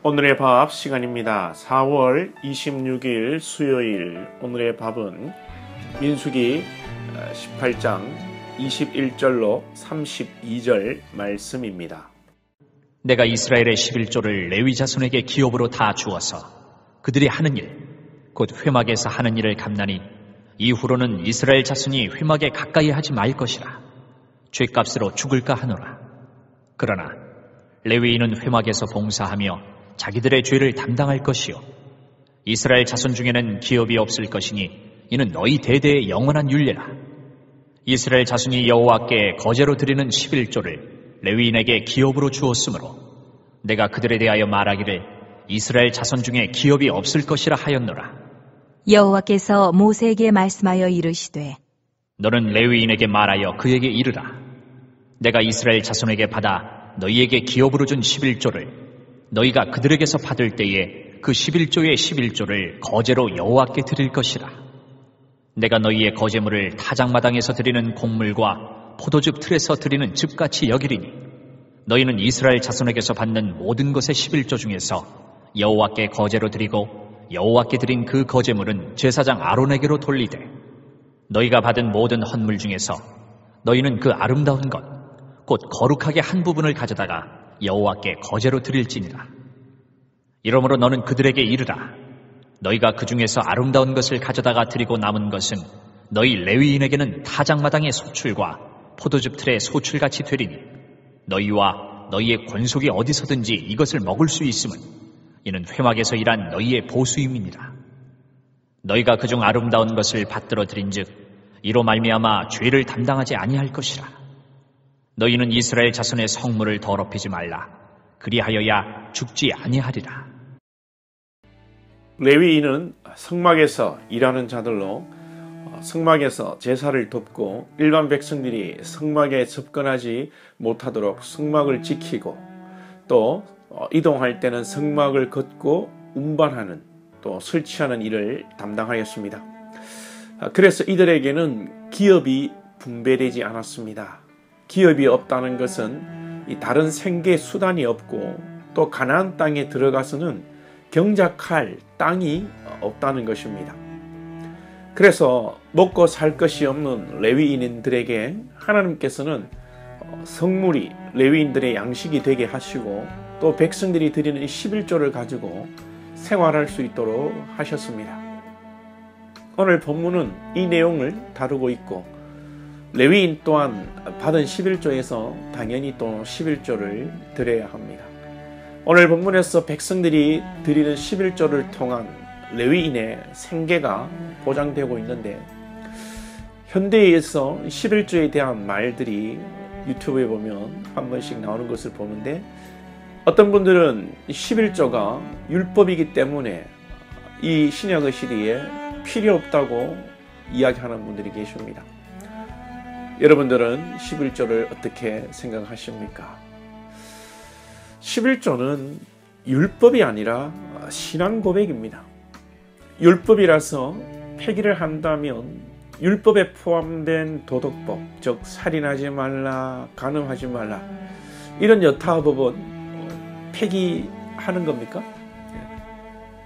오늘의 밥 시간입니다. 4월 26일 수요일 오늘의 밥은 민수기 18장 21절로 32절 말씀입니다. 내가 이스라엘의 11조를 레위 자손에게 기업으로 다 주어서 그들이 하는 일, 곧 회막에서 하는 일을 감나니 이후로는 이스라엘 자손이 회막에 가까이 하지 말 것이라. 죗값으로 죽을까 하노라. 그러나 레위인은 회막에서 봉사하며 자기들의 죄를 담당할 것이요 이스라엘 자손 중에는 기업이 없을 것이니 이는 너희 대대의 영원한 율례라. 이스라엘 자손이 여호와께 거제로 드리는 11조를 레위인에게 기업으로 주었으므로 내가 그들에 대하여 말하기를 이스라엘 자손 중에 기업이 없을 것이라 하였노라. 여호와께서 모세에게 말씀하여 이르시되 너는 레위인에게 말하여 그에게 이르라. 내가 이스라엘 자손에게 받아 너희에게 기업으로 준 11조를 너희가 그들에게서 받을 때에 그 11조의 11조를 거제로 여호와께 드릴 것이라. 내가 너희의 거제물을 타작마당에서 드리는 곡물과 포도즙 틀에서 드리는 즙같이 여기리니 너희는 이스라엘 자손에게서 받는 모든 것의 11조 중에서 여호와께 거제로 드리고 여호와께 드린 그 거제물은 제사장 아론에게로 돌리되 너희가 받은 모든 헌물 중에서 너희는 그 아름다운 것 곧 거룩하게 한 부분을 가져다가 여호와께 거제로 드릴지니라. 이러므로 너는 그들에게 이르라. 너희가 그 중에서 아름다운 것을 가져다가 드리고 남은 것은 너희 레위인에게는 타작마당의 소출과 포도즙 틀의 소출같이 되리니 너희와 너희의 권속이 어디서든지 이것을 먹을 수 있음은 이는 회막에서 일한 너희의 보수임이니라. 너희가 그중 아름다운 것을 받들어 드린즉 이로 말미암아 죄를 담당하지 아니할 것이라. 너희는 이스라엘 자손의 성물을 더럽히지 말라. 그리하여야 죽지 아니하리라. 레위인은 성막에서 일하는 자들로 성막에서 제사를 돕고 일반 백성들이 성막에 접근하지 못하도록 성막을 지키고 또 이동할 때는 성막을 걷고 운반하는 또 설치하는 일을 담당하였습니다. 그래서 이들에게는 기업이 분배되지 않았습니다. 기업이 없다는 것은 다른 생계 수단이 없고 또 가나안 땅에 들어가서는 경작할 땅이 없다는 것입니다. 그래서 먹고 살 것이 없는 레위인들에게 하나님께서는 성물이 레위인들의 양식이 되게 하시고 또 백성들이 드리는 11조를 가지고 생활할 수 있도록 하셨습니다. 오늘 본문은 이 내용을 다루고 있고 레위인 또한 받은 11조에서 당연히 또 11조를 드려야 합니다. 오늘 본문에서 백성들이 드리는 11조를 통한 레위인의 생계가 보장되고 있는데 현대에서 11조에 대한 말들이 유튜브에 보면 한 번씩 나오는 것을 보는데 어떤 분들은 11조가 율법이기 때문에 이 신약의 시대에 필요 없다고 이야기하는 분들이 계십니다. 여러분들은 11조를 어떻게 생각하십니까? 11조는 율법이 아니라 신앙 고백입니다. 율법이라서 폐기를 한다면 율법에 포함된 도덕법, 즉 살인하지 말라, 간음하지 말라 이런 여타법은 폐기하는 겁니까?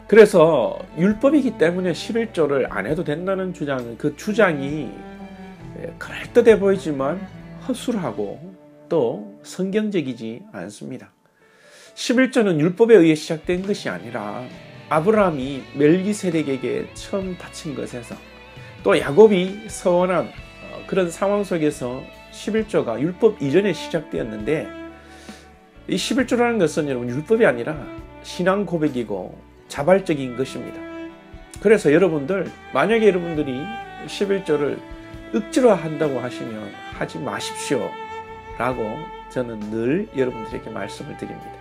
그래서 율법이기 때문에 11조를 안 해도 된다는 주장은 그 주장이 그럴듯해 보이지만 허술하고 또 성경적이지 않습니다. 11조는 율법에 의해 시작된 것이 아니라 아브라함이 멜기세덱에게 처음 바친 것에서 또 야곱이 서원한 그런 상황 속에서 11조가 율법 이전에 시작되었는데 이 11조라는 것은 여러분 율법이 아니라 신앙 고백이고 자발적인 것입니다. 그래서 여러분들 만약에 여러분들이 11조를 억지로 한다고 하시면 하지 마십시오 라고 저는 늘 여러분들에게 말씀을 드립니다.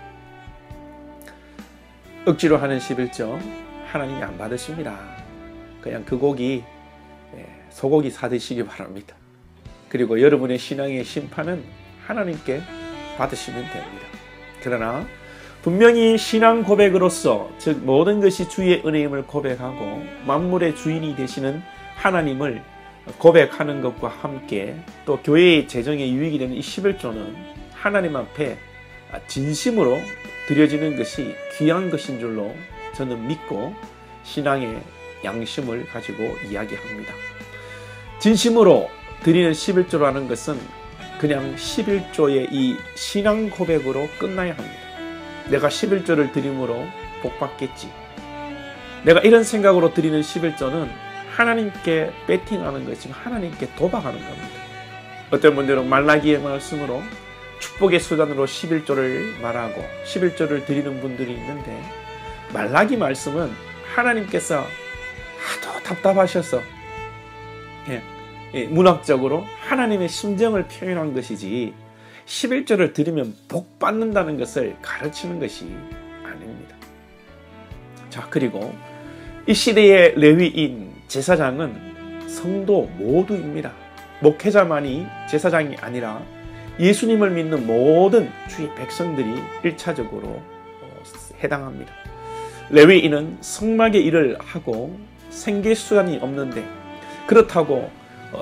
억지로 하는 11조 하나님이 안 받으십니다. 그냥 그 고기 소고기 사드시기 바랍니다. 그리고 여러분의 신앙의 심판은 하나님께 받으시면 됩니다. 그러나 분명히 신앙 고백으로서 즉 모든 것이 주의 은혜임을 고백하고 만물의 주인이 되시는 하나님을 고백하는 것과 함께 또 교회의 재정에 유익이 되는 이 11조는 하나님 앞에 진심으로 드려지는 것이 귀한 것인 줄로 저는 믿고 신앙의 양심을 가지고 이야기합니다. 진심으로 드리는 11조라는 것은 그냥 11조의 이 신앙 고백으로 끝나야 합니다. 내가 11조를 드림으로 복받겠지. 내가 이런 생각으로 드리는 11조는 하나님께 배팅하는 것이 하나님께 도박하는 겁니다. 어떤 분들은 말라기의 말씀으로 축복의 수단으로 11조를 말하고 11조를 드리는 분들이 있는데, 말라기 말씀은 하나님께서 하도 답답하셔서 문학적으로 하나님의 심정을 표현한 것이지 11조를 드리면 복 받는다는 것을 가르치는 것이 아닙니다. 자, 그리고 이 시대의 레위인 제사장은 성도 모두입니다. 목회자만이 제사장이 아니라 예수님을 믿는 모든 주의 백성들이 1차적으로 해당합니다. 레위인은 성막의 일을 하고 생계 수단이 없는데, 그렇다고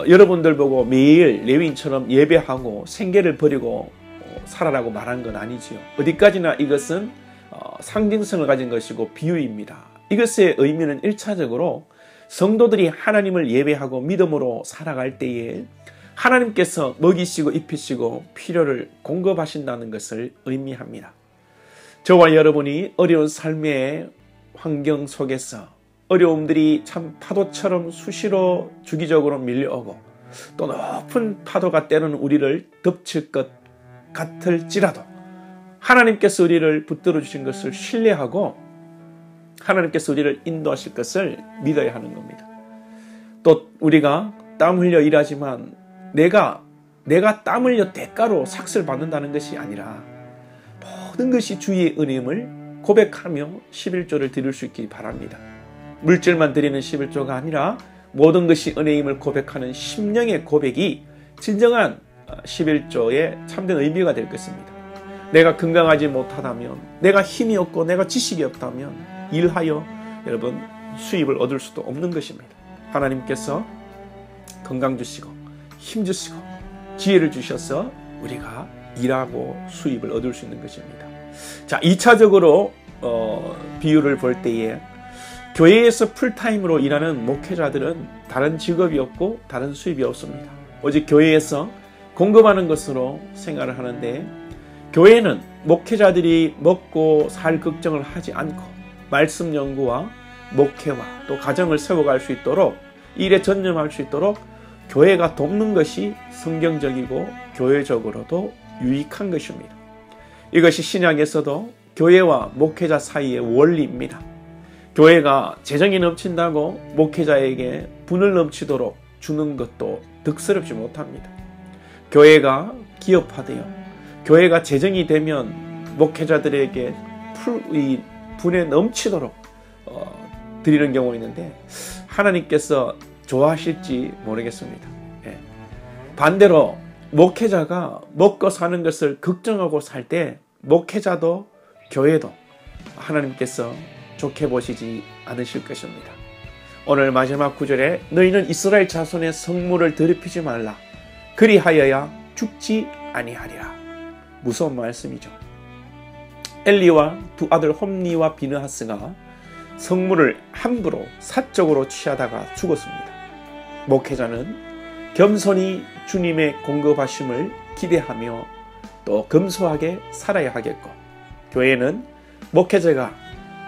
여러분들 보고 매일 레위인처럼 예배하고 생계를 버리고 살아라고 말한 건 아니지요. 어디까지나 이것은 상징성을 가진 것이고 비유입니다. 이것의 의미는 1차적으로 성도들이 하나님을 예배하고 믿음으로 살아갈 때에 하나님께서 먹이시고 입히시고 필요를 공급하신다는 것을 의미합니다. 저와 여러분이 어려운 삶의 환경 속에서 어려움들이 참 파도처럼 수시로 주기적으로 밀려오고 또 높은 파도가 때로는 우리를 덮칠 것 같을지라도 하나님께서 우리를 붙들어 주신 것을 신뢰하고 하나님께서 우리를 인도하실 것을 믿어야 하는 겁니다. 또 우리가 땀 흘려 일하지만 내가 땀 흘려 대가로 삭슬 받는다는 것이 아니라 모든 것이 주의 은혜임을 고백하며 11조를 드릴 수 있기 바랍니다. 물질만 드리는 11조가 아니라 모든 것이 은혜임을 고백하는 심령의 고백이 진정한 11조의 참된 의미가 될 것입니다. 내가 건강하지 못하다면, 내가 힘이 없고 내가 지식이 없다면 일하여 여러분 수입을 얻을 수도 없는 것입니다. 하나님께서 건강 주시고 힘 주시고 지혜를 주셔서 우리가 일하고 수입을 얻을 수 있는 것입니다. 자, 2차적으로 비유를 볼 때에 교회에서 풀타임으로 일하는 목회자들은 다른 직업이 없고 다른 수입이 없습니다. 오직 교회에서 공급하는 것으로 생활을 하는데, 교회는 목회자들이 먹고 살 걱정을 하지 않고 말씀 연구와 목회와 또 가정을 세워갈 수 있도록 일에 전념할 수 있도록 교회가 돕는 것이 성경적이고 교회적으로도 유익한 것입니다. 이것이 신약에서도 교회와 목회자 사이의 원리입니다. 교회가 재정이 넘친다고 목회자에게 분을 넘치도록 주는 것도 득스럽지 못합니다. 교회가 기업화되어 교회가 재정이 되면 목회자들에게 분에 넘치도록 드리는 경우가 있는데 하나님께서 좋아하실지 모르겠습니다. 반대로 목회자가 먹고 사는 것을 걱정하고 살 때 목회자도 교회도 하나님께서 좋게 보시지 않으실 것입니다. 오늘 마지막 구절에 너희는 이스라엘 자손의 성물을 더럽히지 말라. 그리하여야 죽지 아니하리라. 무서운 말씀이죠. 엘리와 두 아들 홈니와 비느하스가 성물을 함부로 사적으로 취하다가 죽었습니다. 목회자는 겸손히 주님의 공급하심을 기대하며 또 검소하게 살아야 하겠고, 교회는 목회자가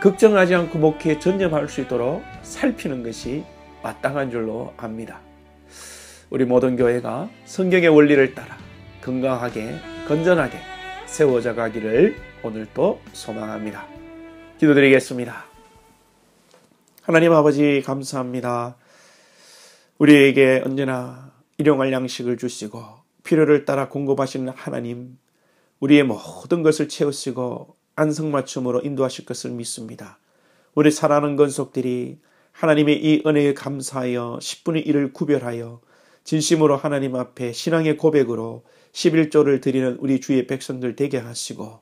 걱정하지 않고 목회에 전념할 수 있도록 살피는 것이 마땅한 줄로 압니다. 우리 모든 교회가 성경의 원리를 따라 건강하게 건전하게 세워져 가기를 오늘도 소망합니다. 기도드리겠습니다. 하나님 아버지 감사합니다. 우리에게 언제나 일용할 양식을 주시고 필요를 따라 공급하시는 하나님, 우리의 모든 것을 채우시고 안성맞춤으로 인도하실 것을 믿습니다. 우리 사랑하는 건속들이 하나님의 이 은혜에 감사하여 10분의 1을 구별하여 진심으로 하나님 앞에 신앙의 고백으로 11조를 드리는 우리 주의 백성들 되게 하시고,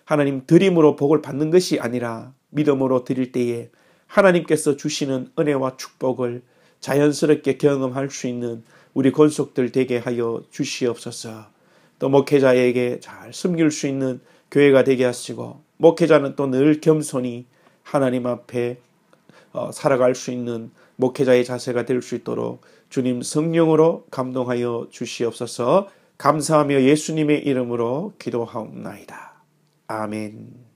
하나님 드림으로 복을 받는 것이 아니라 믿음으로 드릴 때에 하나님께서 주시는 은혜와 축복을 자연스럽게 경험할 수 있는 우리 권속들 되게 하여 주시옵소서. 또 목회자에게 잘 섬길 수 있는 교회가 되게 하시고 목회자는 또 늘 겸손히 하나님 앞에 살아갈 수 있는 목회자의 자세가 될 수 있도록 주님 성령으로 감동하여 주시옵소서. 감사하며 예수님의 이름으로 기도하옵나이다. 아멘.